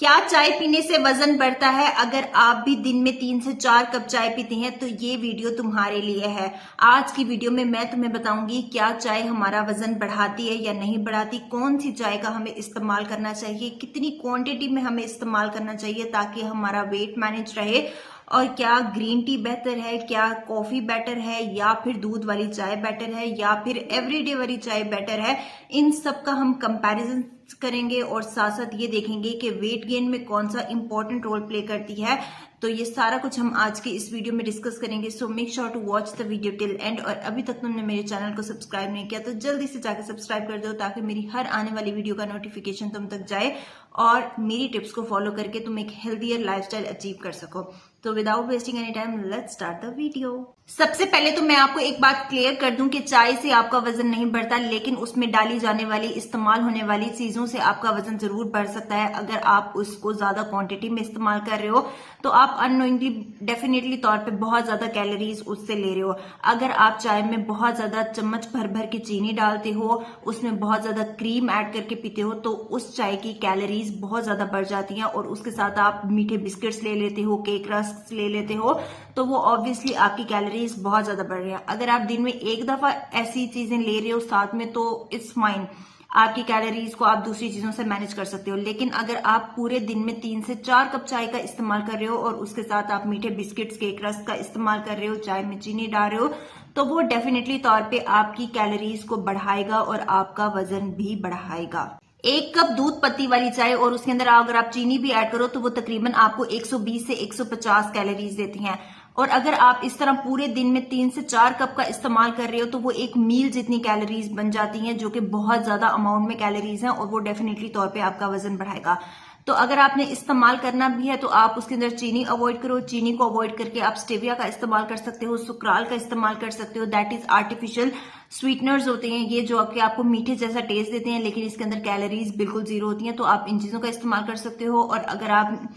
क्या चाय पीने से वजन बढ़ता है? अगर आप भी दिन में 3 से 4 कप चाय पीते हैं तो ये वीडियो तुम्हारे लिए है। आज की वीडियो में मैं तुम्हें बताऊंगी क्या चाय हमारा वजन बढ़ाती है या नहीं बढ़ाती, कौन सी चाय का हमें इस्तेमाल करना चाहिए, कितनी क्वांटिटी में हमें इस्तेमाल करना चाहिए ताकि हमारा वेट मैनेज रहे, और क्या ग्रीन टी बेहतर है, क्या कॉफी बेटर है, या फिर दूध वाली चाय बेटर है, या फिर एवरीडे वाली चाय बेटर है। इन सब का हम कंपैरिजन करेंगे और साथ साथ ये देखेंगे कि वेट गेन में कौन सा इंपॉर्टेंट रोल प्ले करती है। तो ये सारा कुछ हम आज के इस वीडियो में डिस्कस करेंगे। So make sure to watch the video till end. और अभी तक तुमने मेरे चैनल को सब्सक्राइब नहीं किया तो जल्दी से जाकर सब्सक्राइब कर दो ताकि मेरी हर आने वाली वीडियो का नोटिफिकेशन तुम तक जाए और मेरी टिप्स को फॉलो करके तुम एक हेल्थियर लाइफस्टाइल अचीव कर सको। तो without wasting any time let's start the video. सबसे पहले तो मैं आपको एक बात क्लियर कर दूं कि चाय से आपका वजन नहीं बढ़ता, लेकिन उसमें डाली जाने वाली, इस्तेमाल होने वाली चीजों से आपका वजन जरूर बढ़ सकता है। अगर आप उसको ज्यादा क्वांटिटी में इस्तेमाल कर रहे हो तो आप अननोइंगली डेफिनेटली तौर पे बहुत ज्यादा कैलोरीज उससे ले रहे हो। अगर आप चाय में बहुत ज्यादा चम्मच भर भर के चीनी डालते हो, उसमें बहुत ज्यादा क्रीम ऐड करके पीते हो, तो उस चाय की कैलोरीज बहुत ज्यादा बढ़ जाती हैं। और उसके साथ आप मीठे बिस्किट्स ले लेते हो, केक रस्क ले लेते हो, तो वो ऑब्वियसली आपकी कैलोरीज बहुत ज्यादा बढ़ रही है। अगर आप दिन में एक दफा ऐसी चीजें ले रहे हो साथ में तो इट्स फाइन, आपकी कैलोरीज को आप दूसरी चीजों से मैनेज कर सकते हो। लेकिन अगर आप पूरे दिन में 3 से 4 कप चाय का इस्तेमाल कर रहे हो और उसके साथ आप मीठे बिस्किट्स, केक रस्क का इस्तेमाल कर रहे हो, चाय में चीनी डाल रहे हो, तो वो डेफिनेटली तौर पे आपकी कैलोरीज को बढ़ाएगा और आपका वजन भी बढ़ाएगा। 1 कप दूध पत्ती वाली चाय और उसके अंदर अगर आप चीनी भी ऐड करो तो वो तकरीबन आपको 120 से 150 कैलोरीज देती हैं। और अगर आप इस तरह पूरे दिन में 3 से 4 कप का इस्तेमाल कर रहे हो तो वो एक मील जितनी कैलोरीज बन जाती हैं, जो कि बहुत ज्यादा अमाउंट में कैलोरीज हैं, और वो डेफिनेटली तौर पे आपका वजन बढ़ाएगा। तो अगर आपने इस्तेमाल करना भी है तो आप उसके अंदर चीनी अवॉइड करो। चीनी को अवॉइड करके आप स्टेविया का इस्तेमाल कर सकते हो, सुक्राल का इस्तेमाल कर सकते हो। दैट इज आर्टिफिशियल स्वीटनर्स होते हैं ये, जो आपको मीठे जैसा टेस्ट देते हैं, लेकिन इसके अंदर कैलोरीज बिल्कुल जीरो होती हैं। तो आप इन चीजों का इस्तेमाल कर सकते हो। और अगर आप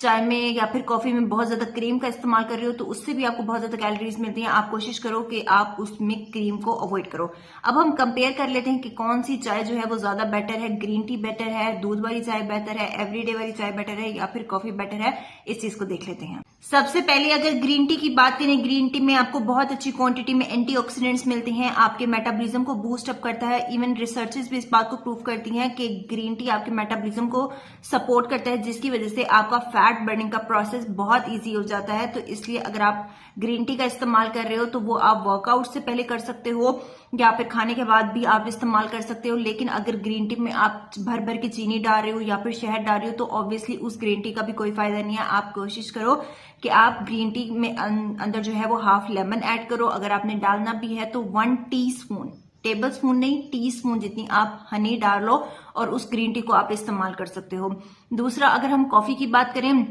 चाय में या फिर कॉफी में बहुत ज्यादा क्रीम का इस्तेमाल कर रहे हो तो उससे भी आपको बहुत ज्यादा कैलोरीज मिलती हैं। आप कोशिश करो कि आप उसमें क्रीम को अवॉइड करो। अब हम कंपेयर कर लेते हैं कि कौन सी चाय जो है वो ज्यादा बेटर है। ग्रीन टी बेटर है, दूध वाली चाय बेटर है, एवरीडे वाली चाय बेटर है, या फिर कॉफी बेटर है। इस चीज को देख लेते हैं। सबसे पहले अगर ग्रीन टी की बात करें, ग्रीन टी में आपको बहुत अच्छी क्वांटिटी में एंटीऑक्सीडेंट्स मिलते हैं, आपके मेटाबॉलिज्म को बूस्ट अप करता है। इवन रिसर्चेस भी इस बात को प्रूव करती हैं कि ग्रीन टी आपके मेटाबॉलिज्म को सपोर्ट करता है, जिसकी वजह से आपका फैट बर्निंग का प्रोसेस बहुत इजी हो जाता है। तो इसलिए अगर आप ग्रीन टी का इस्तेमाल कर रहे हो तो वो आप वर्कआउट से पहले कर सकते हो या फिर खाने के बाद भी आप इस्तेमाल कर सकते हो। लेकिन अगर ग्रीन टी में आप भर भर के चीनी डाल रहे हो या फिर शहद डाल रहे हो तो ऑब्वियसली उस ग्रीन टी का भी कोई फायदा नहीं है। आप कोशिश करो कि आप ग्रीन टी में अंदर जो है वो हाफ लेमन ऐड करो। अगर आपने डालना भी है तो 1 टीस्पून, टेबल स्पून नहीं, टीस्पून जितनी आप हनी डाल लो और उस ग्रीन टी को आप इस्तेमाल कर सकते हो। दूसरा, अगर हम कॉफी की बात करें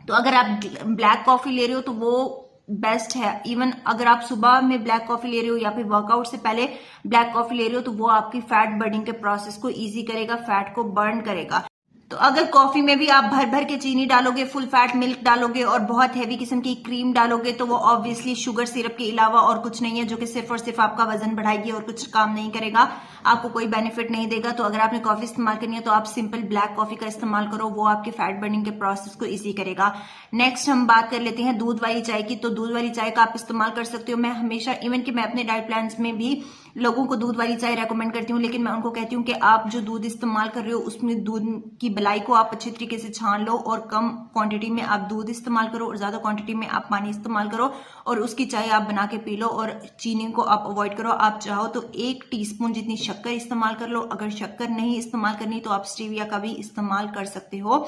तो अगर आप ब्लैक कॉफी ले रहे हो तो वो बेस्ट है। इवन अगर आप सुबह में ब्लैक कॉफी ले रहे हो या फिर वर्कआउट से पहले ब्लैक कॉफी ले रहे हो तो वो आपकी फैट बर्निंग के प्रोसेस को इजी करेगा, फैट को बर्न करेगा। तो अगर कॉफी में भी आप भर भर के चीनी डालोगे, फुल फैट मिल्क डालोगे और बहुत हैवी किस्म की क्रीम डालोगे तो वो ऑब्वियसली शुगर सिरप के अलावा और कुछ नहीं है, जो कि सिर्फ और सिर्फ आपका वजन बढ़ाएगी और कुछ काम नहीं करेगा, आपको कोई बेनिफिट नहीं देगा। तो अगर आपने कॉफी इस्तेमाल करनी है तो आप सिंपल ब्लैक कॉफी का इस्तेमाल करो, वो आपके फैट बर्निंग के प्रोसेस को इजी करेगा। नेक्स्ट हम बात कर लेते हैं दूध वाली चाय की। तो दूध वाली चाय का आप इस्तेमाल कर सकते हो। मैं हमेशा, इवन कि मैं अपने डाइट प्लान में भी लोगों को दूध वाली चाय रेकमेंड करती हूँ, लेकिन मैं उनको कहती हूँ कि आप जो दूध इस्तेमाल कर रहे हो उसमें दूध की बलाई को आप अच्छे तरीके से छान लो और कम क्वांटिटी में आप दूध इस्तेमाल करो और ज्यादा क्वांटिटी में आप पानी इस्तेमाल करो और उसकी चाय आप बना के पी लो। और चीनी को आप अवॉइड करो। आप चाहो तो 1 टीस्पून जितनी शक्कर इस्तेमाल कर लो। अगर शक्कर नहीं इस्तेमाल करनी तो आप स्टीविया का भी इस्तेमाल कर सकते हो।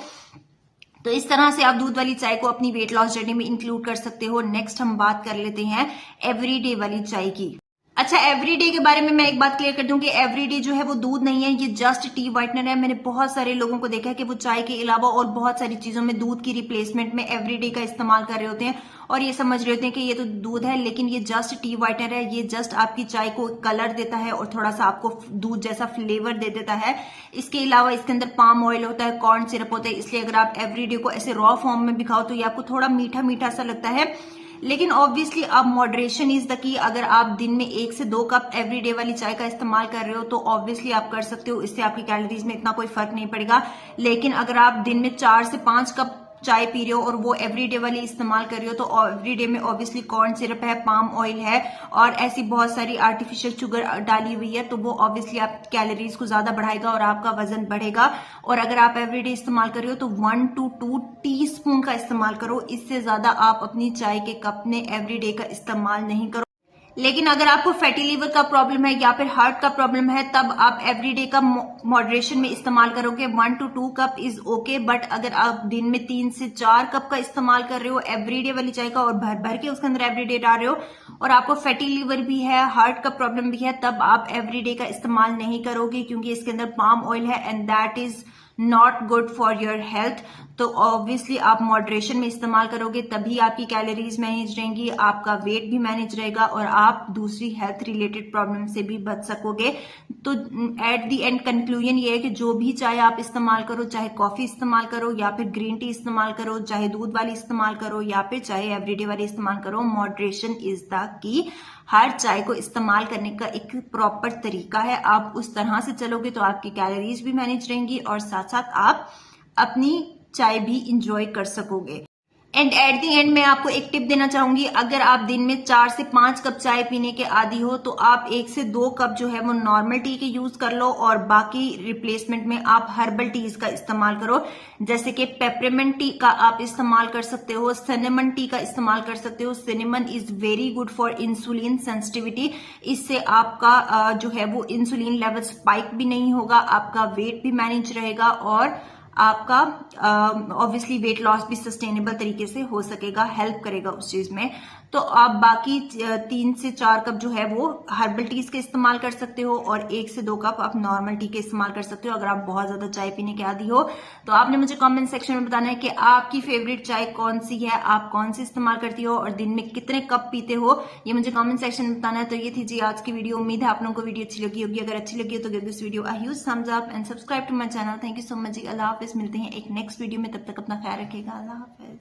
तो इस तरह से आप दूध वाली चाय को अपनी वेट लॉस जर्नी में इंक्लूड कर सकते हो। नेक्स्ट हम बात कर लेते हैं एवरीडे वाली चाय की। अच्छा, एवरीडे के बारे में मैं एक बात क्लियर कर दूं कि एवरीडे जो है वो दूध नहीं है, ये जस्ट टी व्हाइटनर है। मैंने बहुत सारे लोगों को देखा है कि वो चाय के अलावा और बहुत सारी चीजों में दूध की रिप्लेसमेंट में एवरीडे का इस्तेमाल कर रहे होते हैं और ये समझ रहे होते हैं कि ये तो दूध है, लेकिन ये जस्ट टी व्हाइटनर है। ये जस्ट आपकी चाय को कलर देता है और थोड़ा सा आपको दूध जैसा फ्लेवर दे देता है। इसके अलावा इसके अंदर पाम ऑयल होता है, कॉर्न सिरप होता है, इसलिए अगर आप एवरीडे को ऐसे रॉ फॉर्म में भी खाओ तो ये आपको थोड़ा मीठा मीठा सा लगता है। लेकिन ऑब्वियसली अब मॉडरेशन इज द की। अगर आप दिन में 1 से 2 कप एवरीडे वाली चाय का इस्तेमाल कर रहे हो तो ऑब्वियसली आप कर सकते हो, इससे आपकी कैलोरीज में इतना कोई फर्क नहीं पड़ेगा। लेकिन अगर आप दिन में 4 से 5 कप चाय पी रहे हो और वो एवरीडे वाली इस्तेमाल कर रहे हो तो एवरीडे में ऑब्वियसली कॉर्न सिरप है, पाम ऑयल है और ऐसी बहुत सारी आर्टिफिशियल शुगर डाली हुई है, तो वो ऑब्वियसली आप कैलोरीज को ज्यादा बढ़ाएगा और आपका वजन बढ़ेगा। और अगर आप एवरीडे इस्तेमाल कर रहे हो तो 1 to 2 टीस्पून का इस्तेमाल करो, इससे ज्यादा आप अपनी चाय के कप में एवरीडे का इस्तेमाल नहीं करो। लेकिन अगर आपको फैटी लीवर का प्रॉब्लम है या फिर हार्ट का प्रॉब्लम है तब आप एवरीडे का मॉडरेशन में इस्तेमाल करोगे। 1 to 2 cup is okay, but अगर आप दिन में 3 से 4 कप का इस्तेमाल कर रहे हो एवरीडे वाली चाय का और भर भर के उसके अंदर एवरीडे डाल रहे हो और आपको फैटी लीवर भी है, हार्ट का प्रॉब्लम भी है, तब आप एवरीडे का इस्तेमाल नहीं करोगे क्योंकि इसके अंदर पाम ऑयल है and that is not good for your health. तो ऑब्वियसली आप मॉडरेशन में इस्तेमाल करोगे तभी आपकी कैलोरीज मैनेज रहेंगी, आपका वेट भी मैनेज रहेगा और आप दूसरी हेल्थ रिलेटेड प्रॉब्लम से भी बच सकोगे। तो एट द एंड कंक्लूजन ये है कि जो भी चाय आप इस्तेमाल करो, चाहे कॉफी इस्तेमाल करो या फिर ग्रीन टी इस्तेमाल करो, चाहे दूध वाली इस्तेमाल करो या फिर चाहे एवरीडे वाली इस्तेमाल करो, मॉडरेशन इज द की। हर चाय को इस्तेमाल करने का एक प्रॉपर तरीका है, आप उस तरह से चलोगे तो आपकी कैलोरीज भी मैनेज रहेंगी और साथ साथ आप अपनी चाय भी इंजॉय कर सकोगे। एंड एट दी एंड मैं आपको एक टिप देना चाहूंगी, अगर आप दिन में 4 से 5 कप चाय पीने के आदी हो तो आप 1 से 2 कप जो है वो नॉर्मल टी के यूज कर लो और बाकी रिप्लेसमेंट में आप हर्बल टीज का इस्तेमाल करो। जैसे कि पेपरमेंट टी का आप इस्तेमाल कर सकते हो, सिनेमन टी का इस्तेमाल कर सकते हो। Cinnamon is very good for insulin sensitivity, इससे आपका जो है वो इंसुलिन लेवल स्पाइक भी नहीं होगा, आपका वेट भी मैनेज रहेगा और आपका ऑब्वियसली वेट लॉस भी सस्टेनेबल तरीके से हो सकेगा, हेल्प करेगा उस चीज में। तो आप बाकी 3 से 4 कप जो है वो हर्बल टीज के इस्तेमाल कर सकते हो और 1 से 2 कप आप नॉर्मल टी के इस्तेमाल कर सकते हो। अगर आप बहुत ज्यादा चाय पीने के आदी हो तो आपने मुझे कमेंट सेक्शन में बताना है कि आपकी फेवरेट चाय कौन सी है, आप कौन सी इस्तेमाल करती हो और दिन में कितने कप पीते हो, ये मुझे कमेंट सेक्शन में बताना है। तो ये थी जी आज की वीडियो, उम्मीद है आप लोगों को वीडियो अच्छी लगी होगी। अगर अच्छी लगी हो तो give this video a huge thumbs up and subscribe to my channel. Thank you so much ji, अल्लाह हाफिज। मिलते हैं एक नेक्स्ट वीडियो में, तब तक अपना ख्याल रखिएगा, अल्लाह हाफिज।